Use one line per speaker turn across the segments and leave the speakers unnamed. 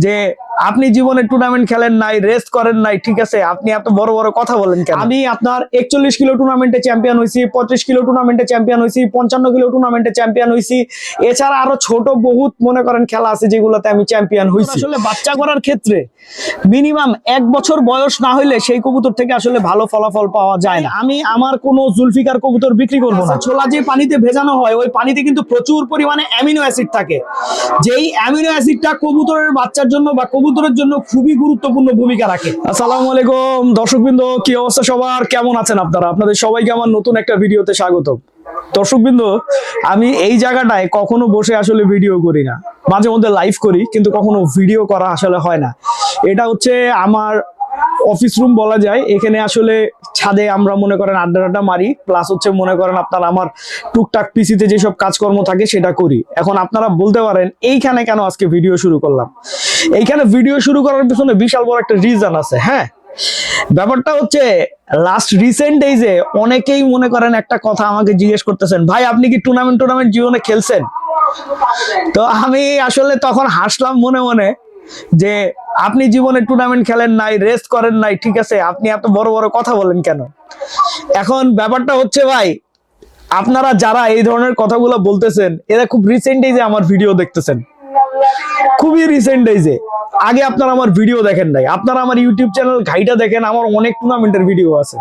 যে আপনি জীবনে টুর্নামেন্ট খেলেন নাই, রেস্ট করেন নাই, ঠিক আছে, আপনি এত বড় বড় কথা বলেন কেন? আমি আপনার 41 কিলো টুর্নামেন্টে চ্যাম্পিয়ন হয়েছি, 35 কিলো টুর্নামেন্টে চ্যাম্পিয়ন হয়েছি, 55 কিলো টুর্নামেন্টে চ্যাম্পিয়ন হয়েছি। এছাড়া আরো ছোট বহুত মনে করেন খেলা আছে যেগুলোতে আমি চ্যাম্পিয়ন হয়েছি। আসলে বাচ্চা করার ক্ষেত্রে মিনিমাম 1 বছর বয়স না হইলে সেই কবুতর থেকে আসলে ভালো ফলাফল পাওয়া যায় না। আমি আমার কোনো জুলফিকার কবুতর বিক্রি করবো না। ছোলা যে পানিতে ভেজানো হয় ওই পানিতে কিন্তু প্রচুর পরিমাণে অ্যামিনো অ্যাসিড থাকে, যেই অ্যামিনো অ্যাসিডটা কবুতরের বাচ্চার জন্য বা কবুতরের জন্য খুবই গুরুত্বপূর্ণ ভূমিকা রাখে। আসসালামু আলাইকুম দর্শকবৃন্দ, কি অবস্থা সবার, কেমন আছেন আপনারা? আপনাদের সবাইকে আমার নতুন একটা ভিডিওতে স্বাগত। দর্শকবৃন্দ, আমি এই জায়গাটায় কখনো বসে আসলে ভিডিও করি না, মাঝে মধ্যে লাইভ করি, কিন্তু কখনো ভিডিও করা আসলে হয় না। এটা হচ্ছে আমার অফিস রুম বলা যায়। এখানে আসলে ছাদে আমরা মনে করেন আড্ডা মারি, প্লাস হচ্ছে মনে করেন আপনার আমার টুকটাক পিসিতে যেসব কাজকর্ম থাকে সেটা করি। এখন আপনারা বলতে পারেন এইখানে কেন আজকে ভিডিও শুরু করলাম? এইখানে ভিডিও শুরু করার পিছনে বিশাল বড় একটা রিজন আছে। হ্যাঁ, ব্যাপারটা হচ্ছে লাস্ট রিসেন্ট ডেজে অনেকেই মনে করেন একটা কথা আমাকে জিজ্ঞেস করতেছেন, ভাই আপনি কি টুর্নামেন্ট জীবনে খেলছেন? তো আমি আসলে তখন হাসলাম মনে মনে যে আপনি জীবনে টুর্নামেন্ট খেলেন নাই, রেস্ট করেন নাই, ঠিক আছে, আপনি এত বড় বড় কথা বলেন কেন? এখন ব্যাপারটা হচ্ছে ভাই, আপনারা যারা এই ধরনের কথাগুলো বলতেছেন এরা খুব রিসেন্ট ডেজে আমার ভিডিও দেখতেছেন, খুবই রিসেন্ট ডেজে। আগে আপনারা আমার ভিডিও দেখেন নাই, আপনারা আমার ইউটিউব চ্যানেল ঘাইটা দেখেন, আমার অনেক টুর্নামেন্টের ভিডিও আছে।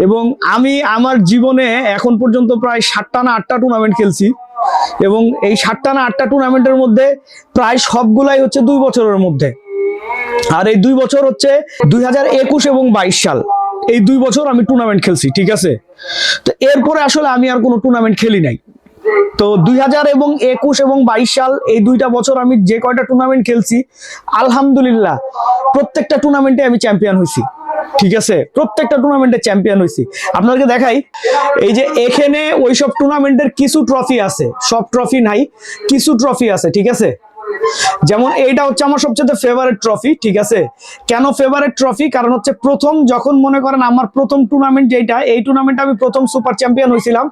এবং আমি আমার জীবনে এখন পর্যন্ত প্রায় 7টা না 8টা টুর্নামেন্ট খেলছি, এবং এই 7টা না 8টা টুর্নামেন্টের মধ্যে প্রায় সবগুলাই হচ্ছে 2 বছরের মধ্যে। আর এই 2 বছর হচ্ছে 2021 এবং 22 সাল, এই 2 বছর আমি টুর্নামেন্ট খেলছি, ঠিক আছে। তো এরপরে আসলে আমি আর কোনো টুর্নামেন্ট খেলি নাই। তো 2021 এবং 22 সাল এই 2টা বছর আমি যে কয়টা টুর্নামেন্ট খেলছি, আলহামদুলিল্লাহ প্রত্যেকটা টুর্নামেন্টে আমি চ্যাম্পিয়ন হয়েছি, ঠিক আছে, প্রত্যেকটা টুর্নামেন্টে চ্যাম্পিয়ন হয়েছি। আপনাদেরকে দেখাই, এই যে এখানে ওইসব টুর্নামেন্টের কিছু ট্রফি আছে, সব ট্রফি নাই, কিছু ট্রফি আছে, ঠিক আছে। যেমন এইটা হচ্ছে আমার সবচেয়ে ফেভারিট ট্রফি, ঠিক আছে। কেন ফেভারিট ট্রফি? কারণ হচ্ছে প্রথম যখন মনে করেন আমার প্রথম টুর্নামেন্ট যেটা, এই টুর্নামেন্টে আমি প্রথম সুপার চ্যাম্পিয়ন হয়েছিলাম,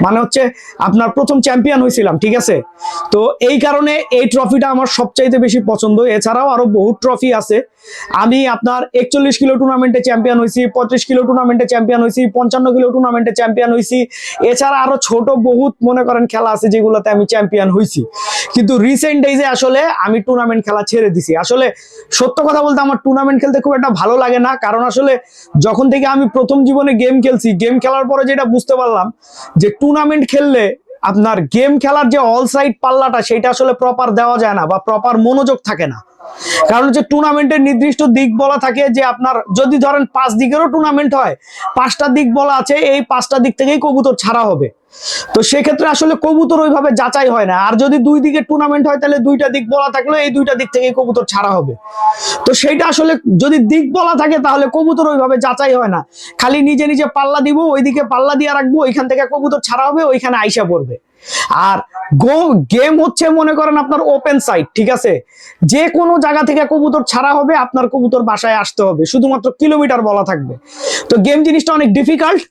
মানে হচ্ছে আপনার প্রথম চ্যাম্পিয়ন হয়েছিলাম, ঠিক আছে। তো এই কারণে এই ট্রফিটা আমার সবচাইতে বেশি পছন্দ। এছাড়াও আরো বহুত ট্রফি আছে। আমি আপনার 41 কিলো টুর্নামেন্টে চ্যাম্পিয়ন হয়েছি, 35 কিলো টুর্নামেন্টে চ্যাম্পিয়ন হয়েছি, 55 কিলো টুর্নামেন্টে চ্যাম্পিয়ন হয়েছি। এছাড়া আরো ছোট বহুত মনে করেন খেলা আছে যেগুলোতে আমি চ্যাম্পিয়ন হয়েছি। কিন্তু রিসেন্ট ডেজে আসলে আমি টুর্নামেন্ট খেলা ছেড়ে দিছি। আসলে সত্য কথা বলতে আমার টুর্নামেন্ট খেলতে খুব একটা ভালো লাগে না, কারণ আসলে যখন থেকে আমি প্রথম জীবনে গেম খেলছি, গেম খেলার পরে যেটা বুঝতে পারলাম যে টুর্নামেন্ট খেললে আপনার গেম খেলার যে অল সাইড পাল্লাটা সেটা আসলে প্রপার দেওয়া যায় না, বা প্রপার মনোযোগ থাকে না। কারণ হচ্ছে টুর্নামেন্টের নির্দিষ্ট দিক বলা থাকে, যে আপনার যদি ধরেন 5 দিকেরও টুর্নামেন্ট হয়, 5টা দিক বলা আছে, এই 5টা দিক থেকেই কবুতর ছাড়া হবে। তো সেক্ষেত্রে আসলে কবুতর ওইভাবে যাচাই হয় না। আর যদি 2 দিকের টুর্নামেন্ট হয় তাহলে 2টা দিক বলা থাকলে এই 2টা দিক থেকে কবুতর ছাড়া হবে। তো সেইটা আসলে যদি দিক বলা থাকে তাহলে কবুতর ওইভাবে যাচাই হয় না, খালি নিজে নিজে পাল্লা দিব, ওইদিকে পাল্লা দিয়ে রাখবো, ওইখান থেকে কবুতর ছাড়া হবে, ওইখানে আইসা পড়বে। আর গেম হচ্ছে মনে করেন আপনার ওপেন সাইড, ঠিক আছে, যে কোনো জায়গা থেকে কবুতর ছাড়া হবে, আপনার কবুতর বাসায় আসতে হবে, শুধুমাত্র কিলোমিটার বলা থাকবে। তো গেম জিনিসটা অনেক ডিফিকাল্ট।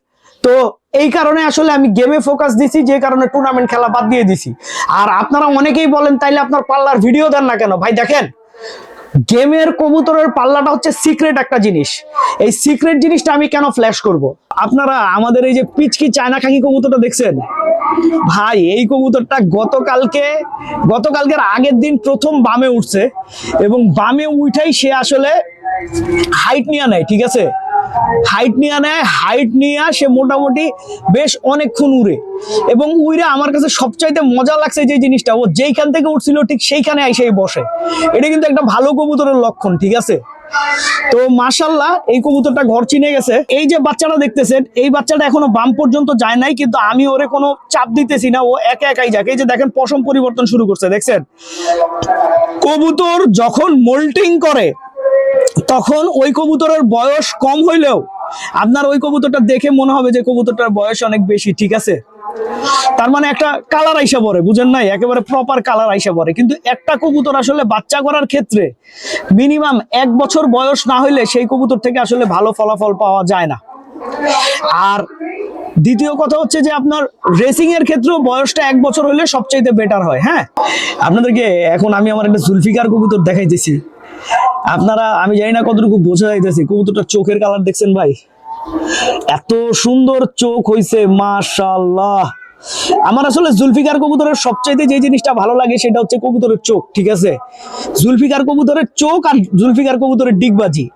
তো এই কারণে আসলে আমি গেমে ফোকাস দিছি, যে কারণে টুর্নামেন্ট খেলা বাদ দিয়ে দিছি। আর আপনারা অনেকেই বলেন তাইলে আপনার পাল্লার ভিডিও দেন না কেন? ভাই দেখেন, গেমের কবুতরের পাল্লাটা হচ্ছে সিক্রেট একটা জিনিস। এই সিক্রেট জিনিসটা আমি কেন ফ্ল্যাশ করব? আপনারা আমাদের এই যে পিচকি চায়না খাকি কবুতরটা দেখছেন ভাই, এই কবুতরটা গতকালকের আগের দিন প্রথম বামে উঠছে, এবং বামে উঠাই সে আসলে হাইট নিয়ে নেয়, ঠিক আছে, হাইট নিয়ে সে মোটামুটি বেশ অনেকক্ষণ উড়ে। এবং উইরা আমার কাছে সবচাইতে মজা লাগছে যে জিনিসটা, ও যেইখান থেকে উঠছিল ঠিক সেইখানে এসেই বসে। এটা কিন্তু একটা ভালো কবুতরের লক্ষণ, ঠিক আছে। তো মাশাআল্লাহ এই কবুতরটা ঘর চিনে গেছে। এই যে বাচ্চাটা দেখতেছেন, এই বাচ্চাটা এখনো বাম পর্যন্ত যায় নাই, কিন্তু আমি ওরে কোনো চাপ দিতেছি না, ও একা একাই যাক। এই যে দেখেন পশম পরিবর্তন শুরু করছে, দেখছেন। কবুতর যখন মোল্টিং করে তখন ওই কবুতরের বয়স কম হইলেও আপনার ওই কবুতরটা দেখে মনে হবে যে কবুতরটার বয়স অনেক বেশি, ঠিক আছে। তার মানে একটা কালার আইসা পড়ে, বুঝেন নাই, একেবারে প্রপার কালার আইসা পড়ে। কিন্তু একটা কবুতর আসলে বাচ্চা করার ক্ষেত্রে মিনিমাম 1 বছর বয়স না হইলে সেই কবুতর থেকে আসলে ভালো ফলাফল পাওয়া যায় না। আর দ্বিতীয় কথা হচ্ছে যে আপনার রেসিং এর ক্ষেত্রেও বয়সটা 1 বছর হলে সবচাইতে বেটার হয়। হ্যাঁ, আপনাদেরকে এখন আমি আমার একটা জুলফিকার কবুতর দেখাইতেছি। আপনারা, আমি জানি না কতটুকু বোঝা যাইতেছে, কবুতরটা চোখের কালার দেখছেন ভাই, এত সুন্দর চোখ হইছে মাশাআল্লাহ। আমার আসলে জুলফিকার কবুতরের সবচাইতে যে জিনিসটা ভালো লাগে সেটা হচ্ছে কবুতরের চোখ, ঠিক আছে? জুলফিকার কবুতরের চোখ আর জুলফিকার কবুতরের ডিগবাজি।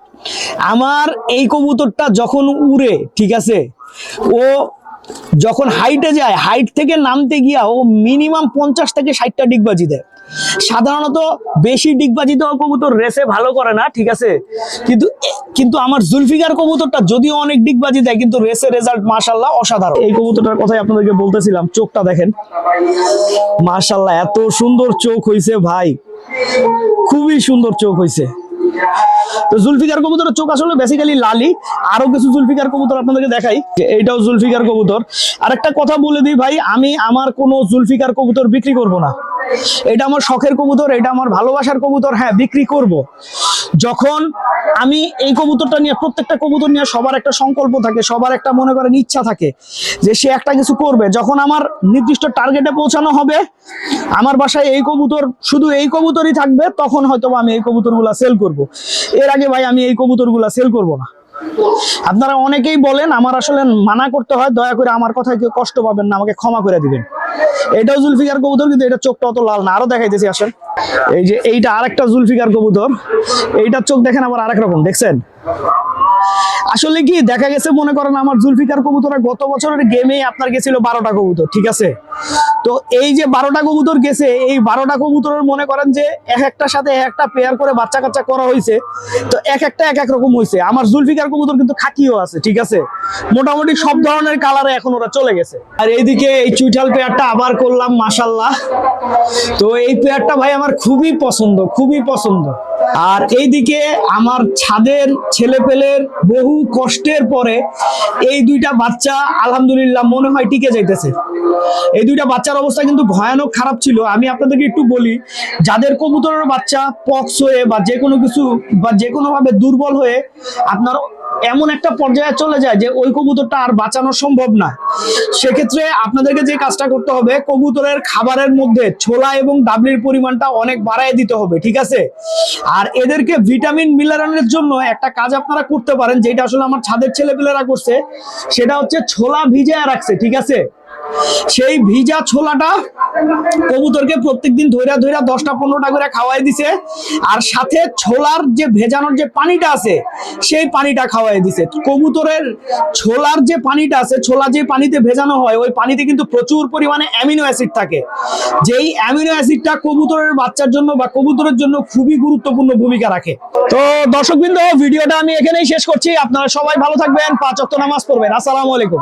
আমার এই কবুতরটা যখন উড়ে, ঠিক আছে, ও যখন হাইটে যায়, হাইট থেকে নামতে গিয়া ও মিনিমাম 50 থেকে 60টা ডিগবাজি দেয়। সাধারণত বেশি ডিগবাজি দেওয়া কবুতর রেসে ভালো করে না, ঠিক আছে, কিন্তু আমার জুলফিকার কবুতরটা যদিও অনেক ডিগবাজি দেয় কিন্তু রেসের রেজাল্ট মাশাআল্লাহ অসাধারণ। এই কবুতরটার কথাই আপনাদেরকে বলতেছিলাম, চোখটা দেখেন মাশাআল্লাহ, এত সুন্দর চোখ হইছে ভাই, খুবই সুন্দর চোখ হইছে। তো জুলফিকার কবুতরের চোখ আসলে বেসিক্যালি লালি। আরো কিছু জুলফিকার কবুতর আপনাদেরকে দেখাই, এইটাও জুলফিকার কবুতর। আর একটা কথা বলে দিই ভাই, আমি আমার কোনো জুলফিকার কবুতর বিক্রি করব না। এটা আমার শখের কবুতর, এটা আমার ভালোবাসার কবুতর। হ্যাঁ, বিক্রি করব যখন আমি এই কবুতরটা নিয়ে, প্রত্যেকটা কবুতর নিয়ে সবার একটা সংকল্প থাকে, সবার একটা মনে করেন ইচ্ছা থাকে যে সে একটা কিছু করবে। যখন আমার নির্দিষ্ট টার্গেটে পৌঁছানো হবে, আমার বাসায় এই কবুতর, শুধু এই কবুতরই থাকবে, তখন হয়তো আমি এই কবুতরগুলা সেল করব। এর আগে ভাই আমি এই কবুতরগুলা সেল করব না। আপনারা অনেকেই বলেন, আমার আসলে মানা করতে হয়, দয়া করে আমার কথায় কেউ কষ্ট পাবেন না, আমাকে ক্ষমা করে দিবেন। এটাও জুলফিকার কবুতর, কিন্তু এটা চোখটা অত লাল না। আরো দেখাইতেছি, আসেন। এই যে এইটা আরেকটা জুলফিকার কবুতর, এইটার চোখ দেখেন আবার আরেক রকম, দেখছেন? আসলে কি দেখা গেছে, মনে করেন আমার জুলফিকার কবুতরের গত বছরের গেমে আপনার গেছিল 12টা কবুতর, ঠিক আছে? তো এই যে 12টা কবুতর গেছে, এই 12টা কবুতরের মনে করেন যে এক একটার সাথে এক একটা পেয়ার করে বাচ্চা কাচ্চা করা হয়েছে, তো এক একটা এক এক রকম হয়েছে। আমার জুলফিকার কবুতর কিন্তু খাকিও আছে, ঠিক আছে, মোটামুটি সব ধরনের কালারে এখন ওরা চলে গেছে। আর এইদিকে এই চুইঠাল পেয়ারটা আবার করলাম মাশাআল্লাহ। তো এই পেয়ারটা ভাই আমার খুবই পছন্দ, খুবই পছন্দ। আর এইদিকে আমার ছাদের ছেলেপেলের বহু কষ্টের পরে এই দুইটা বাচ্চা আলহামদুলিল্লাহ মনে হয় টিকে যাইতেছে। এই দুইটা বাচ্চার অবস্থা কিন্তু ভয়ানক খারাপ ছিল। আমি আপনাদেরকে একটু বলি, যাদের কবুতরের বাচ্চা পক্স হয়ে বা যে কোনো কিছু বা যে কোনো ভাবে দুর্বল হয়ে আপনার এমন একটা পর্যায়ে চলে যায় যে ওই কবুতরটা আর বাঁচানো সম্ভব না, সেক্ষেত্রে আপনাদেরকে যে কাজটা করতে হবে, কবুতরের খাবারের মধ্যে ছোলা এবং ডাবলির পরিমাণটা অনেক বাড়ায় দিতে হবে, ঠিক আছে? আর এদেরকে ভিটামিন মিনারেলের জন্য একটা কাজ আপনারা করতে পারেন, যেটা আসলে আমার ছাদের ছেলেপেলেরা করছে, সেটা হচ্ছে ছোলা ভিজায় রাখছে, ঠিক আছে? সেই ভিজা ছোলাটা কবুতরকে প্রত্যেকদিন ধইরা ধইরা 10টা 15টা করে খাওয়াই দিছে, আর সাথে ছোলার যে ভেজানোর যে পানিটা আছে সেই পানিটা খাওয়াই দিছে। কবুতরের ছোলার যে পানিটা আছে, ছোলা যে পানিতে ভেজানো হয়, ওই পানিতে কিন্তু প্রচুর পরিমাণে অ্যামিনো অ্যাসিড থাকে, যেই অ্যামিনো অ্যাসিডটা কবুতরের বাচ্চার জন্য বা কবুতরের জন্য খুবই গুরুত্বপূর্ণ ভূমিকা রাখে। তো দর্শকবৃন্দ, ভিডিওটা আমি এখানেই শেষ করছি। আপনারা সবাই ভালো থাকবেন, 5 ওয়াক্ত নামাজ পড়বেন। আসসালামু আলাইকুম।